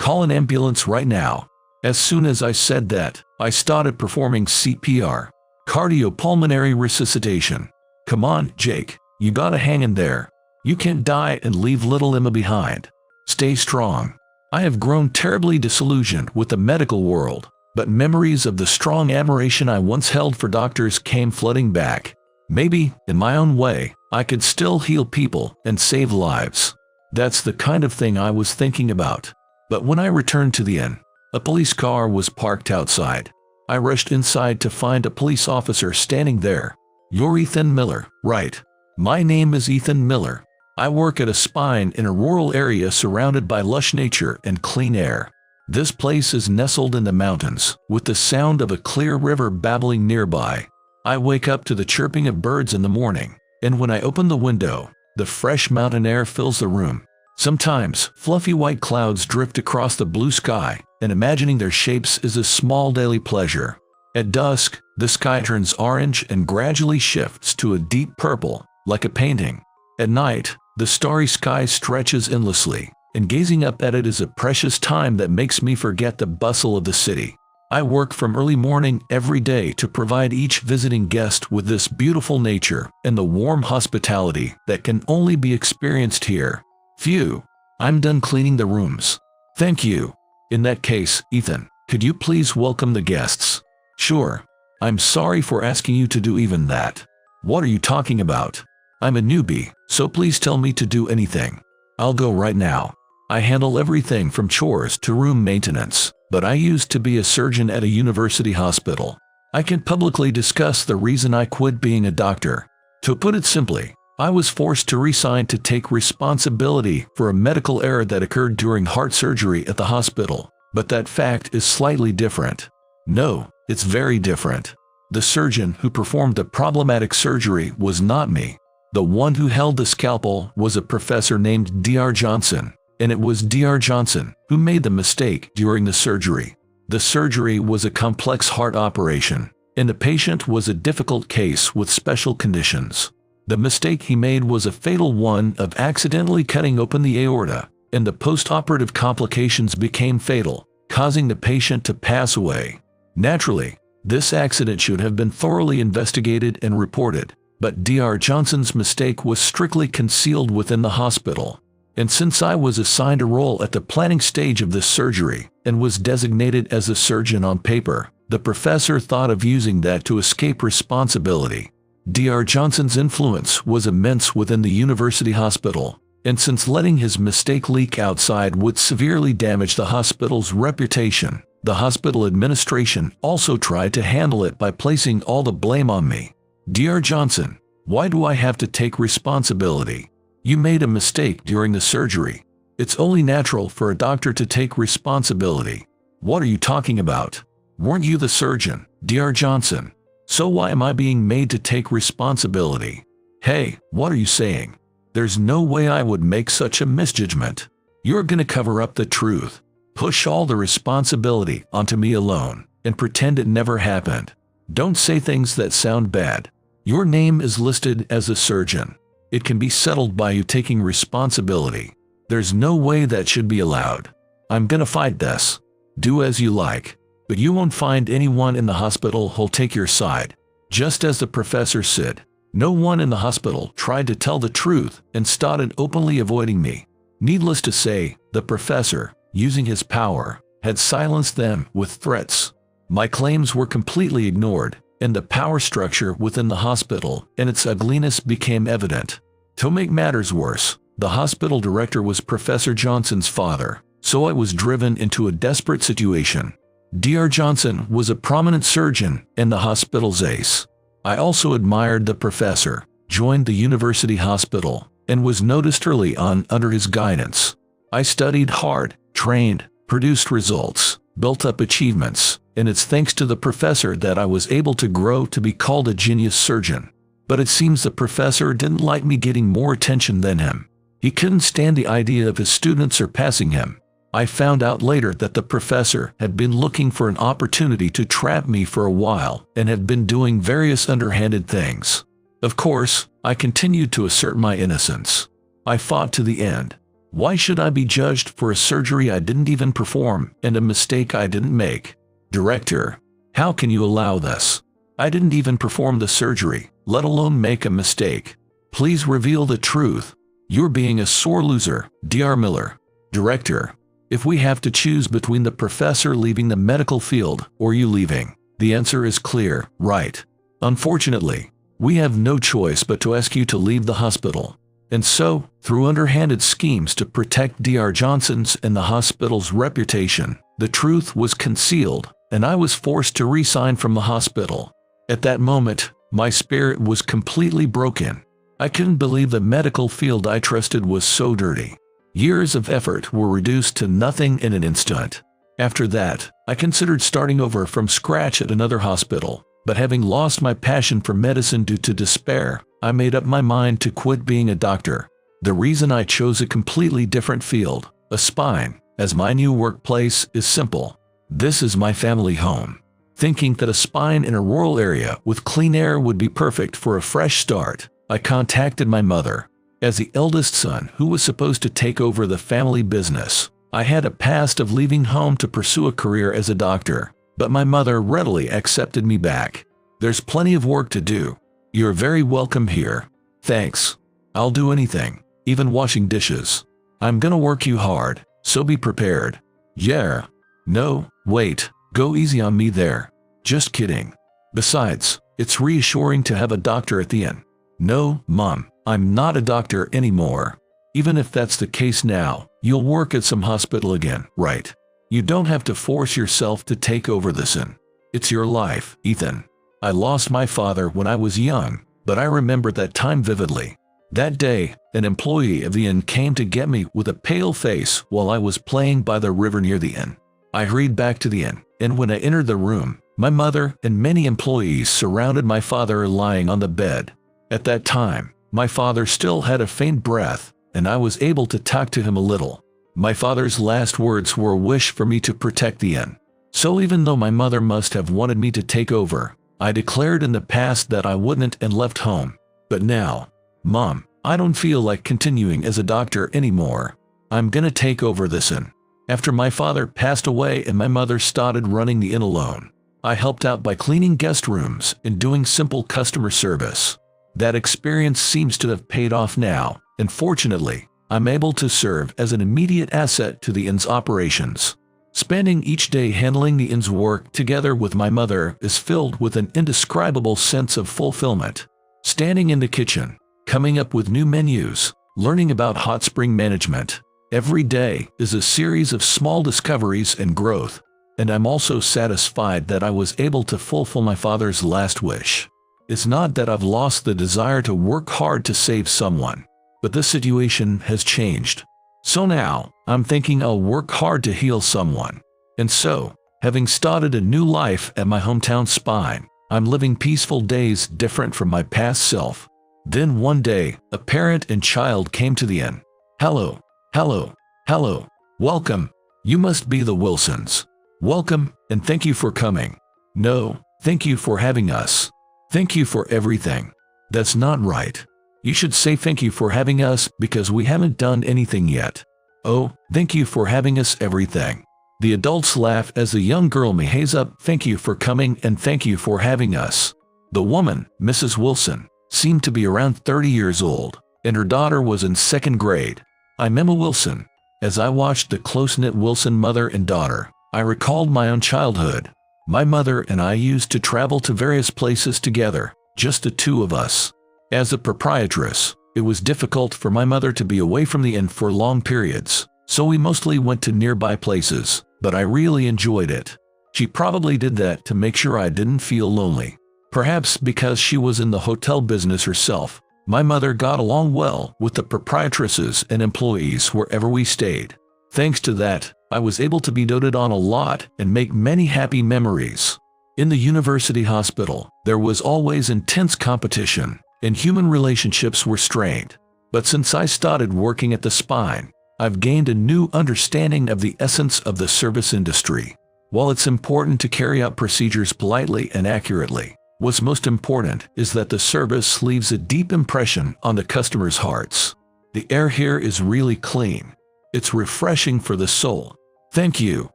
Call an ambulance right now." As soon as I said that, I started performing CPR, cardiopulmonary resuscitation. "Come on, Jake, you gotta hang in there. You can't die and leave little Emma behind. Stay strong." I have grown terribly disillusioned with the medical world, but memories of the strong admiration I once held for doctors came flooding back. Maybe, in my own way, I could still heal people and save lives. That's the kind of thing I was thinking about. But when I returned to the inn, a police car was parked outside. I rushed inside to find a police officer standing there. "You're Ethan Miller, right?" "My name is Ethan Miller. I work at a spine in a rural area surrounded by lush nature and clean air. This place is nestled in the mountains, with the sound of a clear river babbling nearby. I wake up to the chirping of birds in the morning, and when I open the window, the fresh mountain air fills the room. Sometimes, fluffy white clouds drift across the blue sky, and imagining their shapes is a small daily pleasure. At dusk, the sky turns orange and gradually shifts to a deep purple, like a painting. At night, the starry sky stretches endlessly, and gazing up at it is a precious time that makes me forget the bustle of the city. I work from early morning every day to provide each visiting guest with this beautiful nature and the warm hospitality that can only be experienced here. Phew, I'm done cleaning the rooms. Thank you. In that case, Ethan, could you please welcome the guests? Sure. I'm sorry for asking you to do even that. What are you talking about? I'm a newbie, so please tell me to do anything. I'll go right now. I handle everything from chores to room maintenance, but I used to be a surgeon at a university hospital. I can publicly discuss the reason I quit being a doctor. To put it simply, I was forced to resign to take responsibility for a medical error that occurred during heart surgery at the hospital. But that fact is slightly different. No, it's very different. The surgeon who performed the problematic surgery was not me. The one who held the scalpel was a professor named Dr. Johnson, and it was Dr. Johnson who made the mistake during the surgery. The surgery was a complex heart operation, and the patient was a difficult case with special conditions. The mistake he made was a fatal one of accidentally cutting open the aorta, and the post-operative complications became fatal, causing the patient to pass away. Naturally, this accident should have been thoroughly investigated and reported, but Dr. Johnson's mistake was strictly concealed within the hospital. And since I was assigned a role at the planning stage of this surgery and was designated as a surgeon on paper, the professor thought of using that to escape responsibility. Dr. Johnson's influence was immense within the university hospital, and since letting his mistake leak outside would severely damage the hospital's reputation, the hospital administration also tried to handle it by placing all the blame on me. Dr. Johnson, why do I have to take responsibility? You made a mistake during the surgery. It's only natural for a doctor to take responsibility. What are you talking about? Weren't you the surgeon, Dr. Johnson? So why am I being made to take responsibility? Hey, what are you saying? There's no way I would make such a misjudgment. You're gonna cover up the truth. Push all the responsibility onto me alone and pretend it never happened. Don't say things that sound bad. Your name is listed as a surgeon. It can be settled by you taking responsibility. There's no way that should be allowed. I'm gonna fight this. Do as you like, but you won't find anyone in the hospital who'll take your side. Just as the professor said, no one in the hospital tried to tell the truth and started openly avoiding me. Needless to say, the professor, using his power, had silenced them with threats. My claims were completely ignored, and the power structure within the hospital and its ugliness became evident. To make matters worse, the hospital director was Professor Johnson's father, so I was driven into a desperate situation. Dr. Johnson was a prominent surgeon and the hospital's ace. I also admired the professor, joined the university hospital, and was noticed early on under his guidance. I studied hard, trained, produced results, built up achievements, and it's thanks to the professor that I was able to grow to be called a genius surgeon. But it seems the professor didn't like me getting more attention than him. He couldn't stand the idea of his students surpassing him. I found out later that the professor had been looking for an opportunity to trap me for a while and had been doing various underhanded things. Of course, I continued to assert my innocence. I fought to the end. Why should I be judged for a surgery I didn't even perform and a mistake I didn't make? Director, how can you allow this? I didn't even perform the surgery, let alone make a mistake. Please reveal the truth. You're being a sore loser, Dr. Miller. Director, if we have to choose between the professor leaving the medical field or you leaving, the answer is clear, right? Unfortunately, we have no choice but to ask you to leave the hospital. And so, through underhanded schemes to protect Dr. Johnson's and the hospital's reputation, the truth was concealed, and I was forced to resign from the hospital. At that moment, my spirit was completely broken. I couldn't believe the medical field I trusted was so dirty. Years of effort were reduced to nothing in an instant. After that, I considered starting over from scratch at another hospital, but having lost my passion for medicine due to despair, I made up my mind to quit being a doctor. The reason I chose a completely different field, a spine, as my new workplace is simple. This is my family home. Thinking that a spine in a rural area with clean air would be perfect for a fresh start, I contacted my mother. As the eldest son who was supposed to take over the family business, I had a past of leaving home to pursue a career as a doctor, but my mother readily accepted me back. There's plenty of work to do. You're very welcome here. Thanks. I'll do anything, even washing dishes. I'm gonna work you hard, so be prepared. Yeah. No, wait, go easy on me there. Just kidding. Besides, it's reassuring to have a doctor at the end. No, Mom, I'm not a doctor anymore. Even if that's the case now, you'll work at some hospital again, right? You don't have to force yourself to take over this inn. It's your life, Ethan. I lost my father when I was young, but I remember that time vividly. That day, an employee of the inn came to get me with a pale face while I was playing by the river near the inn. I hurried back to the inn, and when I entered the room, my mother and many employees surrounded my father lying on the bed. At that time, my father still had a faint breath, and I was able to talk to him a little. My father's last words were a wish for me to protect the inn. So even though my mother must have wanted me to take over, I declared in the past that I wouldn't and left home. But now, Mom, I don't feel like continuing as a doctor anymore. I'm gonna take over this inn. After my father passed away and my mother started running the inn alone, I helped out by cleaning guest rooms and doing simple customer service. That experience seems to have paid off now, and fortunately, I'm able to serve as an immediate asset to the inn's operations. Spending each day handling the inn's work together with my mother is filled with an indescribable sense of fulfillment. Standing in the kitchen, coming up with new menus, learning about hot spring management. Every day is a series of small discoveries and growth, and I'm also satisfied that I was able to fulfill my father's last wish. It's not that I've lost the desire to work hard to save someone, but the situation has changed. So now, I'm thinking I'll work hard to heal someone. And so, having started a new life at my hometown spine, I'm living peaceful days different from my past self. Then one day, a parent and child came to the inn. Hello, hello, hello, welcome. You must be the Wilsons. Welcome, and thank you for coming. No, thank you for having us. Thank you for everything. That's not right. You should say thank you for having us because we haven't done anything yet. Oh, thank you for having us everything. The adults laugh as the young girl behaves up, thank you for coming and thank you for having us. The woman, Mrs. Wilson, seemed to be around 30 years old, and her daughter was in 2nd grade. I'm Emma Wilson. As I watched the close-knit Wilson mother and daughter, I recalled my own childhood. My mother and I used to travel to various places together, just the two of us. As a proprietress, it was difficult for my mother to be away from the inn for long periods, so we mostly went to nearby places, but I really enjoyed it. She probably did that to make sure I didn't feel lonely. Perhaps because she was in the hotel business herself, my mother got along well with the proprietresses and employees wherever we stayed. Thanks to that, I was able to be doted on a lot and make many happy memories. In the university hospital, there was always intense competition, and human relationships were strained. But since I started working at the spine, I've gained a new understanding of the essence of the service industry. While it's important to carry out procedures politely and accurately, what's most important is that the service leaves a deep impression on the customers' hearts. The air here is really clean. It's refreshing for the soul. Thank you.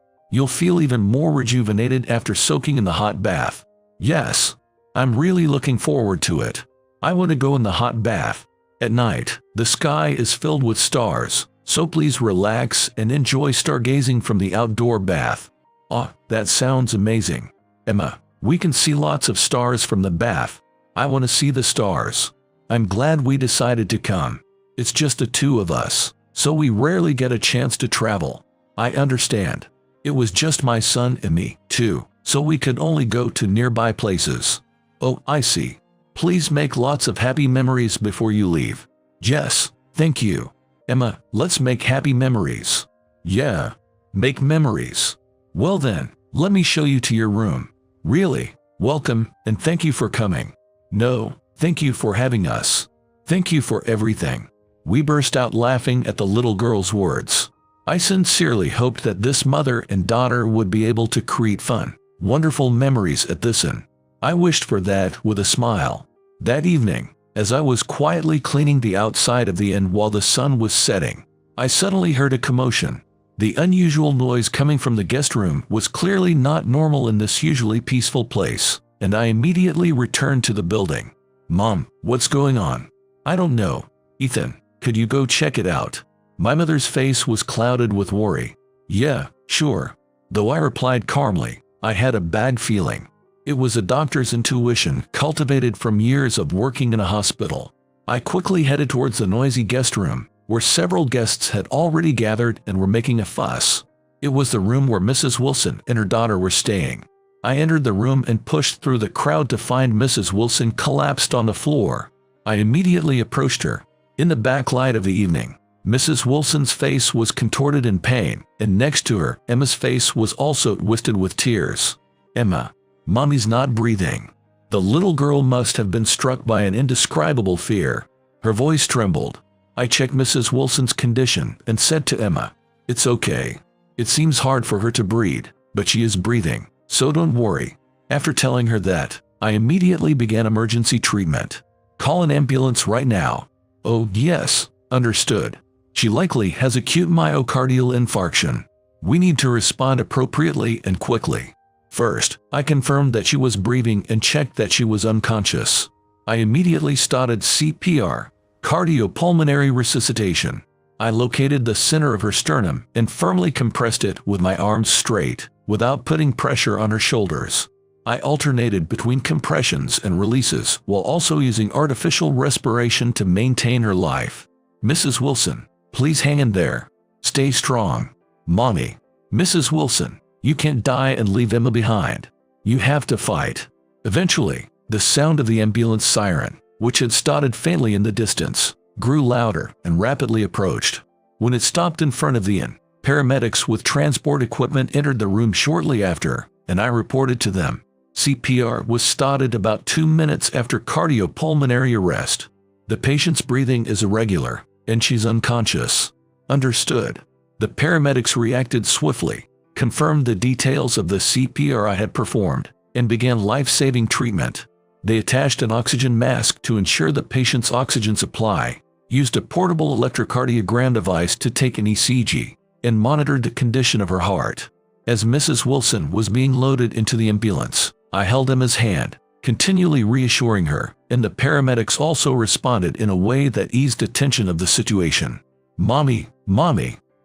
You'll feel even more rejuvenated after soaking in the hot bath. Yes. I'm really looking forward to it. I want to go in the hot bath. At night, the sky is filled with stars, so please relax and enjoy stargazing from the outdoor bath. Ah, that sounds amazing. Emma, we can see lots of stars from the bath. I want to see the stars. I'm glad we decided to come. It's just the two of us, so we rarely get a chance to travel. I understand. It was just my son and me, too, so we could only go to nearby places. Oh, I see. Please make lots of happy memories before you leave. Yes, thank you. Emma, let's make happy memories. Yeah, make memories. Well then, let me show you to your room. Really, welcome, and thank you for coming. No, thank you for having us. Thank you for everything. We burst out laughing at the little girl's words. I sincerely hoped that this mother and daughter would be able to create fun, wonderful memories at this inn. I wished for that with a smile. That evening, as I was quietly cleaning the outside of the inn while the sun was setting, I suddenly heard a commotion. The unusual noise coming from the guest room was clearly not normal in this usually peaceful place, and I immediately returned to the building. Mom, what's going on? I don't know. Ethan, could you go check it out? My mother's face was clouded with worry. Yeah, sure. Though I replied calmly, I had a bad feeling. It was a doctor's intuition cultivated from years of working in a hospital. I quickly headed towards the noisy guest room, where several guests had already gathered and were making a fuss. It was the room where Mrs. Wilson and her daughter were staying. I entered the room and pushed through the crowd to find Mrs. Wilson collapsed on the floor. I immediately approached her. In the backlight of the evening, Mrs. Wilson's face was contorted in pain, and next to her, Emma's face was also twisted with tears. Emma, Mommy's not breathing. The little girl must have been struck by an indescribable fear. Her voice trembled. I checked Mrs. Wilson's condition and said to Emma, "It's okay. It seems hard for her to breathe, but she is breathing, so don't worry." After telling her that, I immediately began emergency treatment. Call an ambulance right now. Oh, yes, understood. She likely has acute myocardial infarction. We need to respond appropriately and quickly. First, I confirmed that she was breathing and checked that she was unconscious. I immediately started CPR, cardiopulmonary resuscitation. I located the center of her sternum and firmly compressed it with my arms straight, without putting pressure on her shoulders. I alternated between compressions and releases while also using artificial respiration to maintain her life. Mrs. Wilson, please hang in there. Stay strong. Mommy. Mrs. Wilson, you can't die and leave Emma behind. You have to fight. Eventually, the sound of the ambulance siren, which had started faintly in the distance, grew louder and rapidly approached. When it stopped in front of the inn, paramedics with transport equipment entered the room shortly after, and I reported to them. CPR was started about 2 minutes after cardiopulmonary arrest. The patient's breathing is irregular, and she's unconscious. Understood. The paramedics reacted swiftly, confirmed the details of the CPR I had performed, and began life-saving treatment. They attached an oxygen mask to ensure the patient's oxygen supply, used a portable electrocardiogram device to take an ECG, and monitored the condition of her heart. As Mrs. Wilson was being loaded into the ambulance, I held Emma's hand, continually reassuring her, and the paramedics also responded in a way that eased the tension of the situation. Mommy,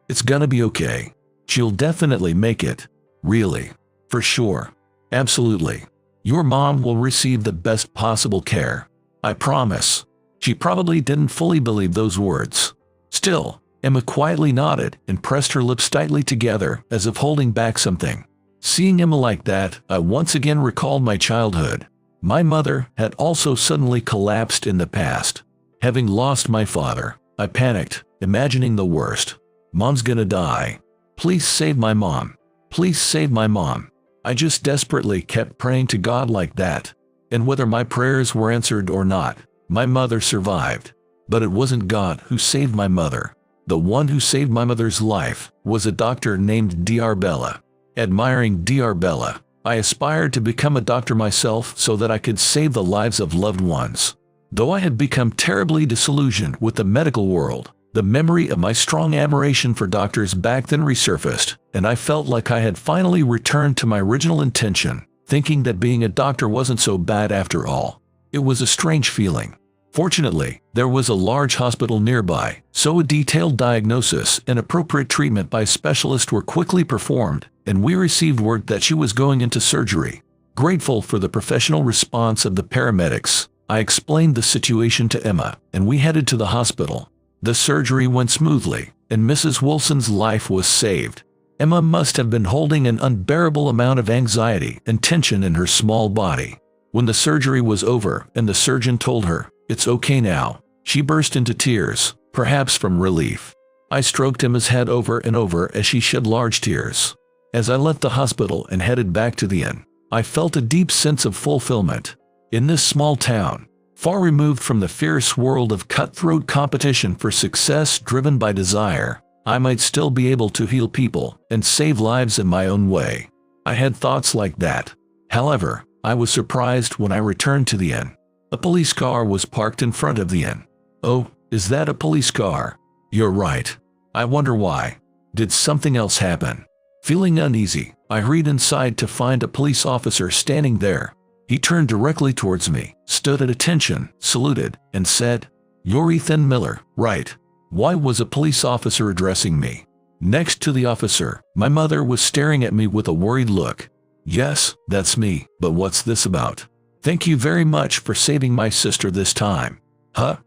it's gonna be okay. She'll definitely make it. Really. For sure. Absolutely. Your mom will receive the best possible care. I promise. She probably didn't fully believe those words. Still, Emma quietly nodded and pressed her lips tightly together as if holding back something. Seeing Emma like that, I once again recalled my childhood. My mother had also suddenly collapsed in the past. Having lost my father, I panicked, imagining the worst. Mom's gonna die. Please save my mom. Please save my mom. I just desperately kept praying to God like that. And whether my prayers were answered or not, my mother survived. But it wasn't God who saved my mother. The one who saved my mother's life was a doctor named Dr. Bella. Admiring Dr. Bella, I aspired to become a doctor myself so that I could save the lives of loved ones. Though I had become terribly disillusioned with the medical world, The memory of my strong admiration for doctors back then resurfaced, and I felt like I had finally returned to my original intention, thinking that being a doctor wasn't so bad after all. It was a strange feeling. Fortunately, there was a large hospital nearby, so a detailed diagnosis and appropriate treatment by specialists were quickly performed, and we received word that she was going into surgery. Grateful for the professional response of the paramedics, I explained the situation to Emma, and we headed to the hospital. The surgery went smoothly, and Mrs. Wilson's life was saved. Emma must have been holding an unbearable amount of anxiety and tension in her small body. When the surgery was over and the surgeon told her, "It's okay now," she burst into tears, perhaps from relief. I stroked Emma's head over and over as she shed large tears. As I left the hospital and headed back to the inn, I felt a deep sense of fulfillment. In this small town, far removed from the fierce world of cutthroat competition for success driven by desire, I might still be able to heal people and save lives in my own way. I had thoughts like that. However, I was surprised when I returned to the inn. A police car was parked in front of the inn. "Oh, is that a police car?" "You're right. I wonder why. Did something else happen?" Feeling uneasy, I hurried inside to find a police officer standing there. He turned directly towards me, stood at attention, saluted, and said, "You're Ethan Miller, right?" Why was a police officer addressing me? Next to the officer, my mother was staring at me with a worried look. "Yes, that's me, but what's this about?" "Thank you very much for saving my sister this time." "Huh?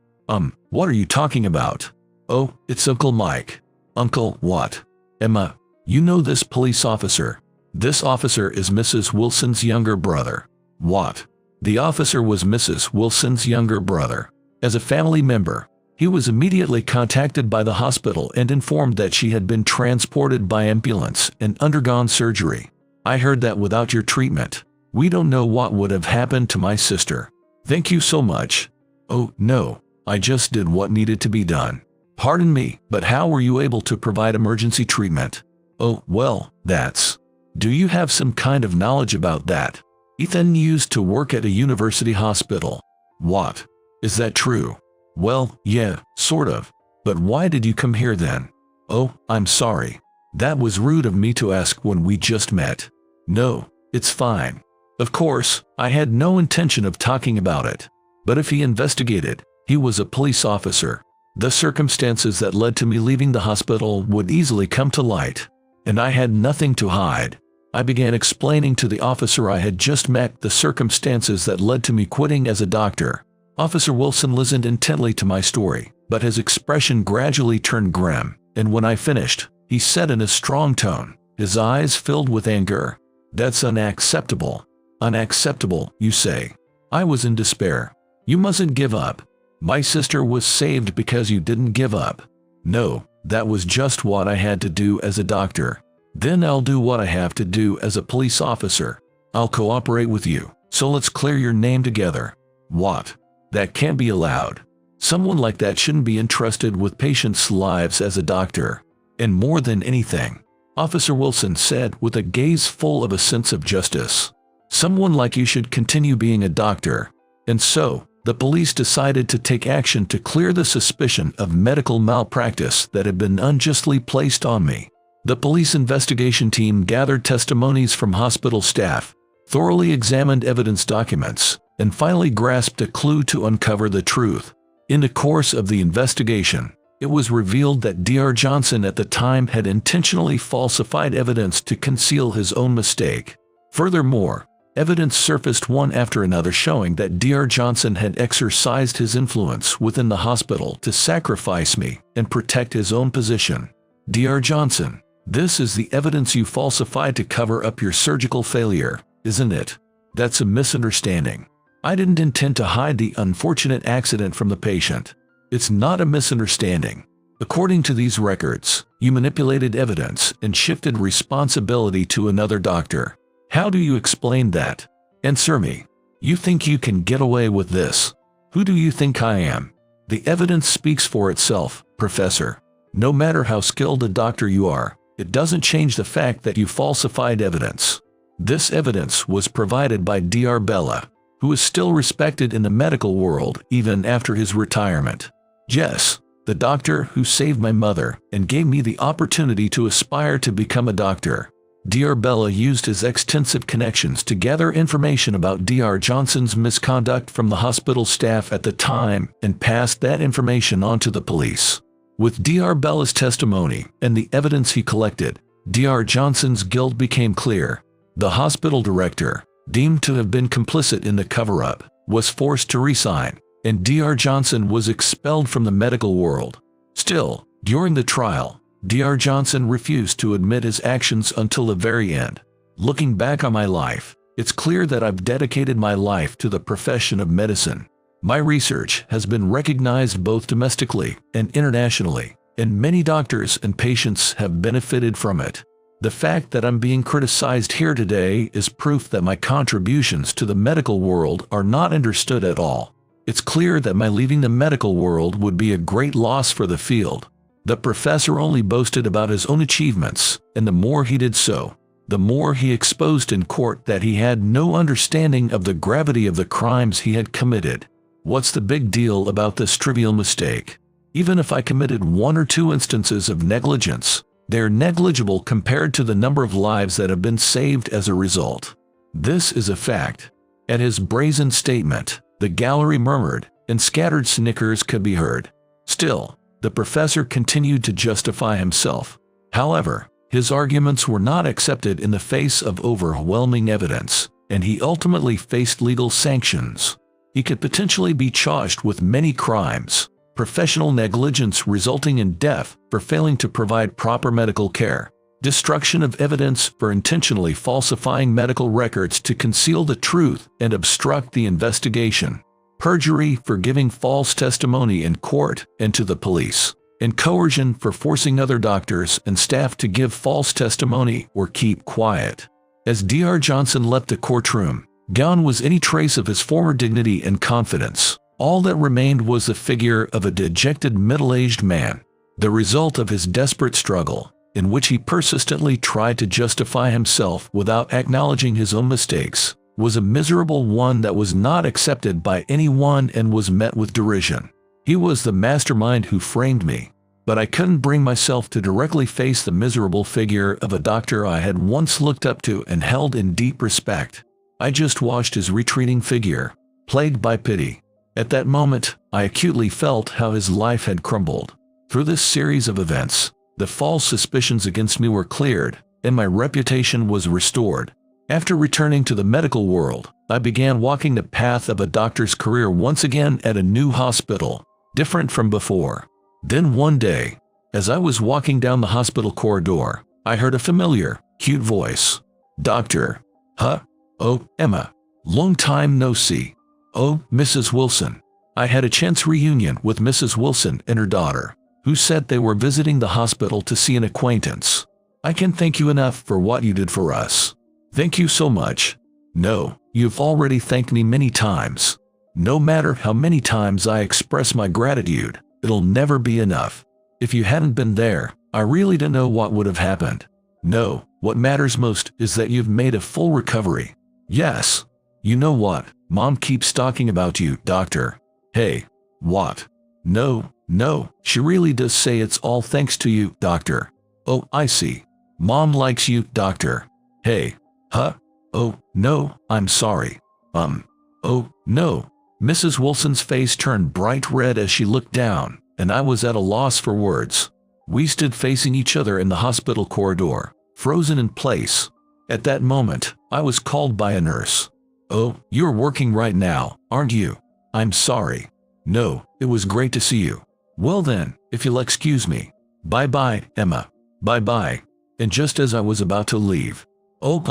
What are you talking about?" "Oh, it's Uncle Mike." "Uncle what?" "Emma, you know this police officer. This officer is Mrs. Wilson's younger brother." "What?" The officer was Mrs. Wilson's younger brother. As a family member, he was immediately contacted by the hospital and informed that she had been transported by ambulance and undergone surgery. "I heard that without your treatment, we don't know what would have happened to my sister." "Thank you so much." "Oh, no, I just did what needed to be done." "Pardon me, but how were you able to provide emergency treatment?" "Oh, well, that's... Do you have some kind of knowledge about that?" "Ethan used to work at a university hospital." "What? Is that true?" "Well, yeah, sort of. But why did you come here then?" "Oh, I'm sorry. That was rude of me to ask when we just met." "No, it's fine." Of course, I had no intention of talking about it. But if he investigated, he was a police officer. The circumstances that led to me leaving the hospital would easily come to light. And I had nothing to hide. I began explaining to the officer I had just met the circumstances that led to me quitting as a doctor. Officer Wilson listened intently to my story, but his expression gradually turned grim, and when I finished, he said in a strong tone, his eyes filled with anger, "That's unacceptable." "Unacceptable, you say?" I was in despair. "You mustn't give up. My sister was saved because you didn't give up." "No, that was just what I had to do as a doctor." "Then I'll do what I have to do as a police officer. I'll cooperate with you, so let's clear your name together." "What? That can't be allowed. Someone like that shouldn't be entrusted with patients' lives as a doctor." "And more than anything," Officer Wilson said with a gaze full of a sense of justice, "someone like you should continue being a doctor." And so, the police decided to take action to clear the suspicion of medical malpractice that had been unjustly placed on me. The police investigation team gathered testimonies from hospital staff, thoroughly examined evidence documents, and finally grasped a clue to uncover the truth. In the course of the investigation, it was revealed that Dr. Johnson at the time had intentionally falsified evidence to conceal his own mistake. Furthermore, evidence surfaced one after another showing that Dr. Johnson had exercised his influence within the hospital to sacrifice me and protect his own position. Dr. Johnson, this is the evidence you falsified to cover up your surgical failure, isn't it? That's a misunderstanding. I didn't intend to hide the unfortunate accident from the patient. It's not a misunderstanding. According to these records, you manipulated evidence and shifted responsibility to another doctor. How do you explain that? Answer me. You think you can get away with this? Who do you think I am? The evidence speaks for itself, Professor. No matter how skilled a doctor you are, it doesn't change the fact that you falsified evidence. This evidence was provided by Dr. Bella, who is still respected in the medical world even after his retirement. Yes, the doctor who saved my mother and gave me the opportunity to aspire to become a doctor. Dr. Bella used his extensive connections to gather information about Dr. Johnson's misconduct from the hospital staff at the time and passed that information on to the police. With Dr. Bella's testimony and the evidence he collected, Dr. Johnson's guilt became clear. The hospital director, deemed to have been complicit in the cover-up, was forced to resign, and Dr. Johnson was expelled from the medical world. Still, during the trial, Dr. Johnson refused to admit his actions until the very end. Looking back on my life, it's clear that I've dedicated my life to the profession of medicine. My research has been recognized both domestically and internationally, and many doctors and patients have benefited from it. The fact that I'm being criticized here today is proof that my contributions to the medical world are not understood at all. It's clear that my leaving the medical world would be a great loss for the field. The professor only boasted about his own achievements, and the more he did so, the more he exposed in court that he had no understanding of the gravity of the crimes he had committed. What's the big deal about this trivial mistake? Even if I committed 1 or 2 instances of negligence, they're negligible compared to the number of lives that have been saved as a result. This is a fact. At his brazen statement, the gallery murmured, and scattered snickers could be heard. Still, the professor continued to justify himself. However, his arguments were not accepted in the face of overwhelming evidence, and he ultimately faced legal sanctions. He could potentially be charged with many crimes: professional negligence resulting in death for failing to provide proper medical care, destruction of evidence for intentionally falsifying medical records to conceal the truth and obstruct the investigation, perjury for giving false testimony in court and to the police, and coercion for forcing other doctors and staff to give false testimony or keep quiet. As Dr. Johnson left the courtroom, gone was any trace of his former dignity and confidence. All that remained was the figure of a dejected middle-aged man, the result of his desperate struggle, in which he persistently tried to justify himself without acknowledging his own mistakes, was a miserable one that was not accepted by anyone and was met with derision. He was the mastermind who framed me, but I couldn't bring myself to directly face the miserable figure of a doctor I had once looked up to and held in deep respect. I just watched his retreating figure, plagued by pity. At that moment, I acutely felt how his life had crumbled. Through this series of events, the false suspicions against me were cleared, and my reputation was restored. After returning to the medical world, I began walking the path of a doctor's career once again at a new hospital, different from before. Then one day, as I was walking down the hospital corridor, I heard a familiar, cute voice. "Doctor." "Huh? Oh, Emma. Long time no see." "Oh, Mrs. Wilson." I had a chance reunion with Mrs. Wilson and her daughter, who said they were visiting the hospital to see an acquaintance. "I can't thank you enough for what you did for us." "Thank you so much." "No, you've already thanked me many times. No matter how many times I express my gratitude, it'll never be enough. If you hadn't been there, I really don't know what would have happened. No, what matters most is that you've made a full recovery." "Yes. You know what? Mom keeps talking about you, doctor." "Hey, what?" No, she really does say it's all thanks to you, doctor." "Oh, I see. Mom likes you, doctor." "Hey. Huh? Oh, no, I'm sorry. Oh, no." Mrs. Wilson's face turned bright red as she looked down, and I was at a loss for words. We stood facing each other in the hospital corridor, frozen in place. At that moment, I was called by a nurse. "Oh, you're working right now, aren't you?" "I'm sorry." "No, it was great to see you." "Well then, if you'll excuse me. Bye-bye, Emma." "Bye-bye." And just as I was about to leave, "Oh,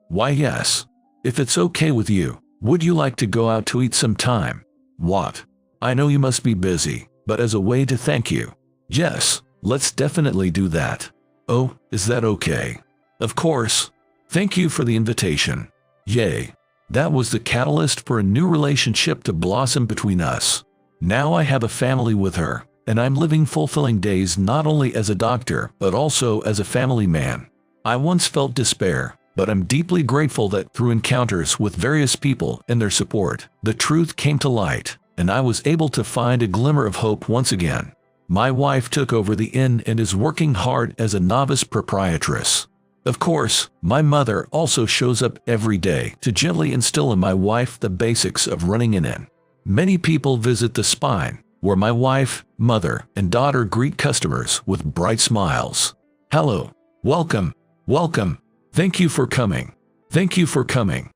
why yes. If it's okay with you, would you like to go out to eat some time?" "What? I know you must be busy, but as a way to thank you." "Yes, let's definitely do that." "Oh, is that okay?" "Of course. Thank you for the invitation." Yay. That was the catalyst for a new relationship to blossom between us. Now I have a family with her, and I'm living fulfilling days not only as a doctor, but also as a family man. I once felt despair, but I'm deeply grateful that through encounters with various people and their support, the truth came to light, and I was able to find a glimmer of hope once again. My wife took over the inn and is working hard as a novice proprietress. Of course, my mother also shows up every day to gently instill in my wife the basics of running an inn. Many people visit the Spine, where my wife, mother, and daughter greet customers with bright smiles. Hello. Welcome. Welcome. Thank you for coming. Thank you for coming.